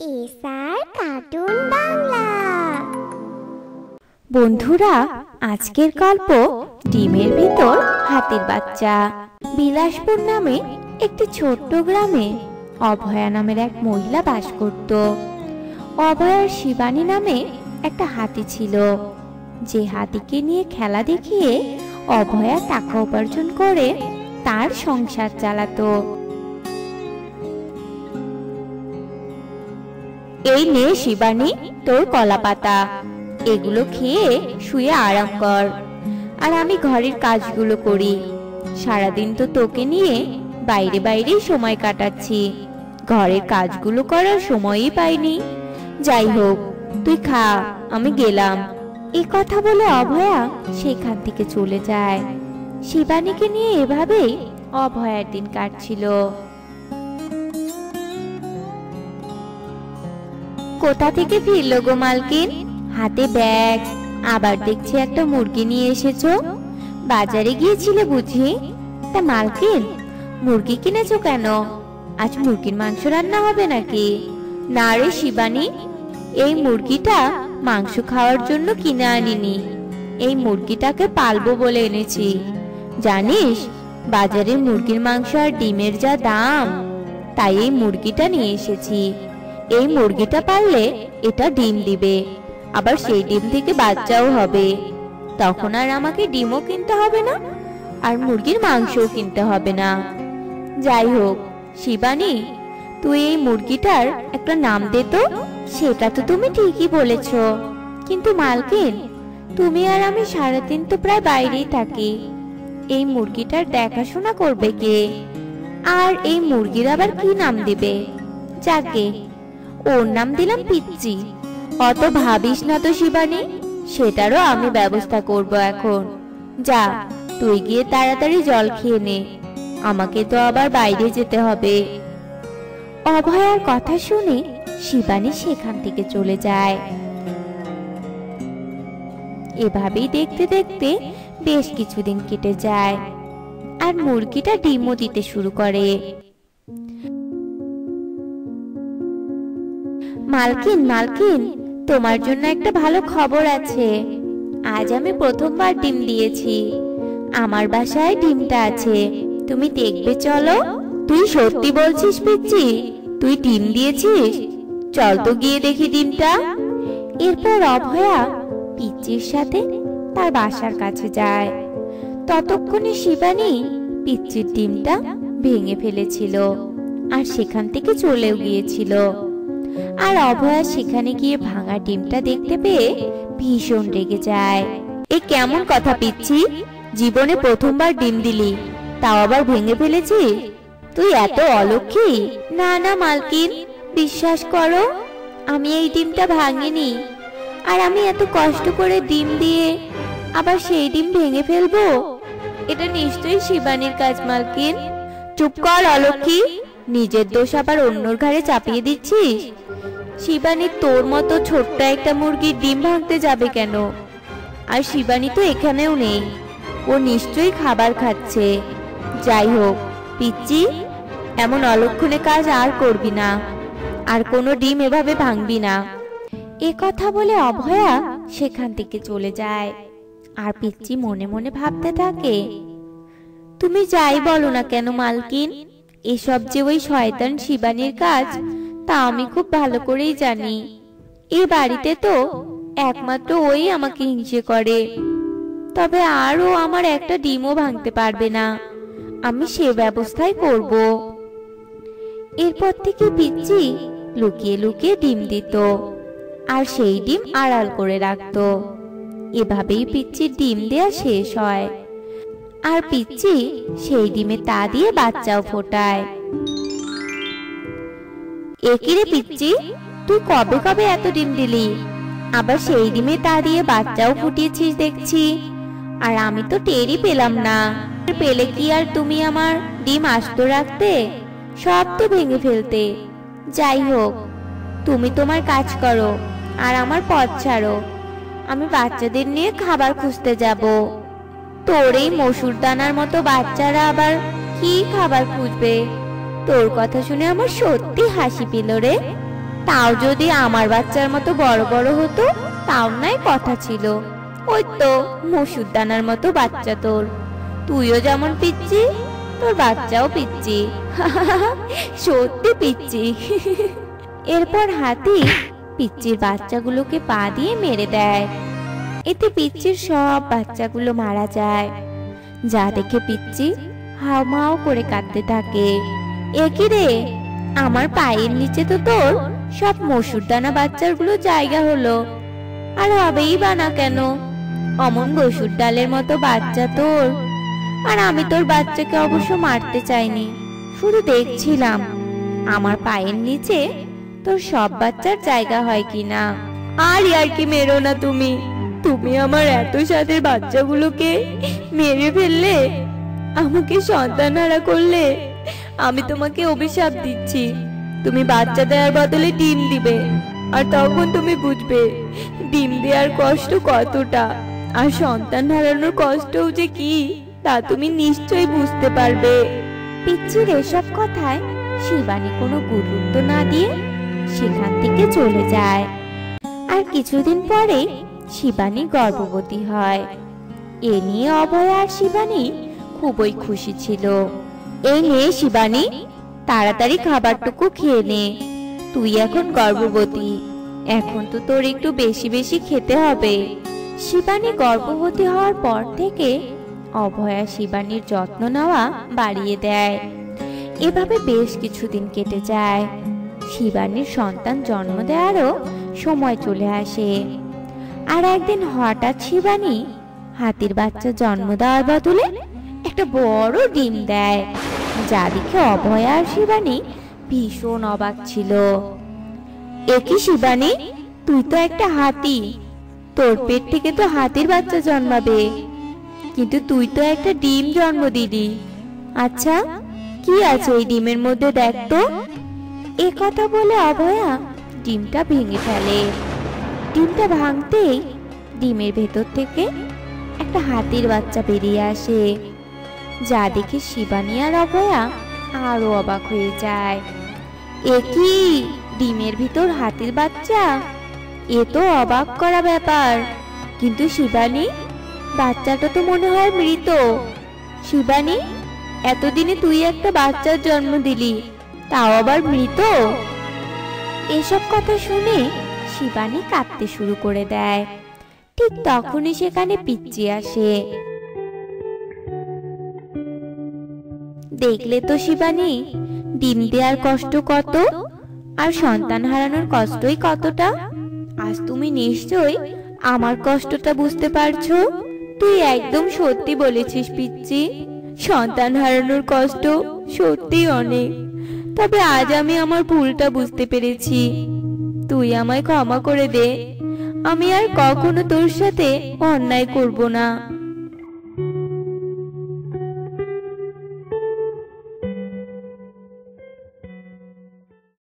SR cartoon Bangla. বন্ধুরা, আজকের গল্প ডিমের ভিতর হাতির বাচ্চা। বিলাসপুর নামে একটি ছোট্ট গ্রামে অভয়া নামের এক মহিলা বাস করত। অভয়ার শিবানী নামে একটা হাতি ছিল, যে হাতিকে নিয়ে খেলা দেখিয়ে অভয়া টাকা উপার্জন করে তার সংসার চালাতো। এই নে শিবানী, তোর কলা পাতা, এগুলো খেয়ে শুয়ে আরাম কর, আর আমি ঘরের কাজগুলো করি। সারাদিন তো তোকে নিয়ে বাইরে বাইরেই সময় কাটাচ্ছি, ঘরের কাজগুলো করার সময়ই পাইনি। যাই হোক, তুই খা, আমি গেলাম। এ কথা বলে অভয়া সেখান থেকে চলে যায়। শিবানীকে নিয়ে এভাবেই অভয়ার দিন কাটছিল। কোথা থেকে ফিরলো গো মালকিন? হাতে ব্যাগ, আবার দেখছি একটা মুরগি নিয়ে এসেছো। বাজারে গিয়েছিলে বুঝি? তা মালকিন, মুরগি কিনেছো কেন? আজ মুরগির মাংস রান্না হবে নাকি? না রে শিবানী, এই মুরগিটা মাংস খাওয়ার জন্য কিনে আনিনি, এই মুরগিটাকে পালবো বলে এনেছি। জানিস, বাজারে মুরগির মাংস আর ডিমের যা দাম, তাই এই মুরগিটা নিয়ে এসেছি। এই মুরগিটা পাললে এটা ডিম দিবে, আবার সেই ডিম থেকে বাচ্চাও হবে। তখন আর আমাকে ডিমও কিনতে হবে না, আর মুরগির মাংসও কিনতে হবে না। যাই হোক শিবানী, তুই এই মুরগিটার একটা নাম দে তো। সেটা তো তুমি ঠিকই বলেছ, কিন্তু মালকিন, তুমি আর আমি সারাদিন তো প্রায় বাইরেই থাকি, এই মুরগিটার দেখাশোনা করবে কে? আর এই মুরগির আবার কি নাম দিবে? যাকে, ওর নাম দিলাম পিচ্চি। অত ভাবিস না তো শিবানী, সেটারও আমি ব্যবস্থা করব এখন। যা, তুই গিয়ে তাড়াতাড়ি জল খেয়ে নে, আমাকে তো আবার বাইরে যেতে হবে। অভয়ার কথা শুনে শিবানী সেখান থেকে চলে যায়। এভাবেই দেখতে দেখতে বেশ কিছুদিন কেটে যায়, আর মুরগিটা ডিমও দিতে শুরু করে। মালকিন, মালকিন, তোমার জন্য একটা ভালো খবর আছে। আজ আমি প্রথমবার ডিম দিয়েছি। আমার বাসায় ডিমটা আছে, তুমি দেখবে চলো। তুই সত্যি বলছিস পিচ্চি? তুই ডিম দিয়েছিস? চল তো গিয়ে দেখি ডিমটা। এরপর অভয়া পিচ্চির সাথে তার বাসার কাছে যায়। ততক্ষণে শিবানী পিচ্চির ডিমটা ভেঙে ফেলেছিল, আর সেখান থেকে চলেও গিয়েছিল। আর অভয়া সেখানে গিয়ে ভাঙা ডিমটা দেখতে পেয়ে ভীষণ রেগে যায়। এ কেমন কথা পিচ্চি? জীবনে প্রথমবার ডিম দিলি, তাও আবার ভেঙে ফেলেছিস? তুই এত অলক্ষী? না না মালকিন, বিশ্বাস করো, আমি এই ডিমটা ভাঙিনি। আর আমি এত কষ্ট করে ডিম দিয়ে আবার সেই ডিম ভেঙে ফেলবো? এটা নিশ্চয়ই শিবানীর কাজ মালকিন। চুপ কর অলক্ষী, নিজের দোষ আবার অন্যর ঘাড়ে চাপিয়ে দিচ্ছিস। শিবানী তোর মতো ছোট্ট একটা মুরগির ডিম ভাঙতে যাবে কেন? আর শিবানী তো এখানেও নেই, ও নিশ্চয়ই খাবার খাচ্ছে। যাই হোক পিচ্চি, এমন অলক্ষণে কাজ আর করবি না, আর কোনো ডিম এভাবে ভাঙবি না। এ কথা বলে অভয়া সেখান থেকে চলে যায়। আর পিচ্চি মনে মনে ভাবতে থাকে, তুমি যাই বলো না কেন মালকিন, এসব যে ওই শয়তান শিবানীর কাজ, তা আমি খুব ভালো করেই জানি। এই বাড়িতে তো একমাত্র ওই আমাকে হিংসে করে, তবে আর ও আমার একটা ডিমও ভাঙতে পারবে না। আমি সে ব্যবস্থাই করব। এরপর থেকে পিচ্চি লুকিয়ে লুকিয়ে ডিম দিত, আর সেই ডিম আড়াল করে রাখতো। এভাবেই পিচ্চির ডিম দেয়া শেষ হয়, আর পিচ্চি সেই ডিমে তা দিয়ে বাচ্চাও ফোটায়। একই রে পিচ্চি, তুই কবে কবে এত ডিম দিলি? আবার সেই ডিমে তা দিয়ে বাচ্চাও ফুটিয়েছিস দেখছি, আর আমি তো টেরই পেলাম না। পেলে কি আর তুমি আমার ডিম আস্ত রাখতে? সব তো ভেঙে ফেলতে। যাই হোক, তুমি তোমার কাজ করো, আর আমার পথ ছাড়ো। আমি বাচ্চাদের নিয়ে খাবার খুঁজতে যাব। তোর এই মসুর দানার মতো বাচ্চারা আবার কি খাবার খুঁজবে? তোর কথা শুনে আমার সত্যি হাসি পেল রে। তাও যদি আমার বাচ্চার মতো বড় বড় হতো তাও নাই কথা ছিল। ওই তো মসুর দানার মতো বাচ্চা তোর, তুইও যেমন পিচ্ছি তোর বাচ্চাও পিচ্ছি। সত্যি পিচ্ছি। এরপর হাতি পিচ্চির বাচ্চাগুলোকে পা দিয়ে মেরে দেয়। এতে পিচ্চির সব বাচ্চাগুলো মারা যায়। যা দেখে পিচ্চি হাউমাউ করে কাঁদতে থাকে। একই রে, আমার পায়ের নিচে তো তোর সব মসুর দানা বাচ্চাগুলো জায়গা হলো, আর হবেই বা না কেন? অমন মসুর ডালের মতো বাচ্চা তোর। আর আমি তোর বাচ্চাকে অবশ্য মারতে চাইনি, শুধু দেখছিলাম আমার পায়ের নিচে তোর সব বাচ্চার জায়গা হয় কিনা। আর কি মেরো না তুমি, তুমি আমার এত সাথের বাচ্চাগুলোকে মেরে ফেললে, আমাকে সন্তানহারা করলে। আমি তোমাকে অভিশাপ দিচ্ছি, তুমি বাচ্চা দেওয়ার বদলে ডিম দিবে, আর তখন তুমি বুঝবে ডিম দেওয়ার কষ্ট কতটা, আর সন্তান হারানোর কষ্টও যে কি তা তুমি নিশ্চয়ই বুঝতে পারবে। পিচ্চির এসব কথায় শিবানী কোনো গুরুত্ব না দিয়ে সেখান থেকে চলে যায়। আর কিছুদিন পরে শিবানী গর্ভবতী হয়। এ নিয়ে অভয়া আর শিবানী খুবই খুশি ছিল। এই নে শিবানী, তাড়াতাড়ি খাবারটুকু খেয়ে নে, তুই এখন গর্ভবতী, এখন তো তোর একটু বেশি বেশি খেতে হবে। শিবানী গর্ভবতী হওয়ার পর থেকে অভয়া শিবানীর যত্ন নেওয়া বাড়িয়ে দেয়। এভাবে বেশ কিছুদিন কেটে যায়। শিবানীর সন্তান জন্ম দেওয়ারও সময় চলে আসে। আর একদিন হঠাৎ শিবানী হাতির বাচ্চা জন্ম দেওয়ার বদলে একটা বড় ডিম দেয়, যা দেখে অভয়া আর শিবানী ভীষণ অবাক ছিল। একই শিবানী, তুই তো একটা হাতি, তোর পেট থেকে তো হাতির বাচ্চা জন্মাবে, কিন্তু তুই তো একটা ডিম জন্ম দিলি। আচ্ছা, কি আছে এই ডিমের মধ্যে দেখ তো। এ কথা বলে অভয়া ডিমটা ভেঙে ফেলে। ডিমটা ভাঙতেই ডিমের ভেতর থেকে একটা হাতির বাচ্চা বেরিয়ে আসে, যা দেখে শিবানী আর অভয়া আরো অবাক হয়ে যায়। এ কি, ডিমের ভিতর হাতির বাচ্চা? এ তো অবাক করা ব্যাপার। কিন্তু শিবানী, বাচ্চাটা তো মনে হয় মৃত। শিবানী, এতদিনে তুই একটা বাচ্চার জন্ম দিলি, তাও আবার মৃত? এসব কথা শুনে শিবানী কাঁদতে শুরু করে দেয়। ঠিক তখনই সেখানে পিচ্চি আসে। দেখলে তো শিবানী, ডিম দেওয়ার কষ্ট কত, আর সন্তান হারানোর কষ্টই কতটা। আজ তুমি নিশ্চয়ই আমার কষ্টটা বুঝতে পারছো। তুই একদম সত্যি বলেছিস পিচ্চি, সন্তান হারানোর কষ্ট সত্যি অনেক। তবে আজ আমি আমার ভুলটা বুঝতে পেরেছি, তুই আমায় ক্ষমা করে দে। আমি আর কখনো তোর সাথে অন্যায় করব না।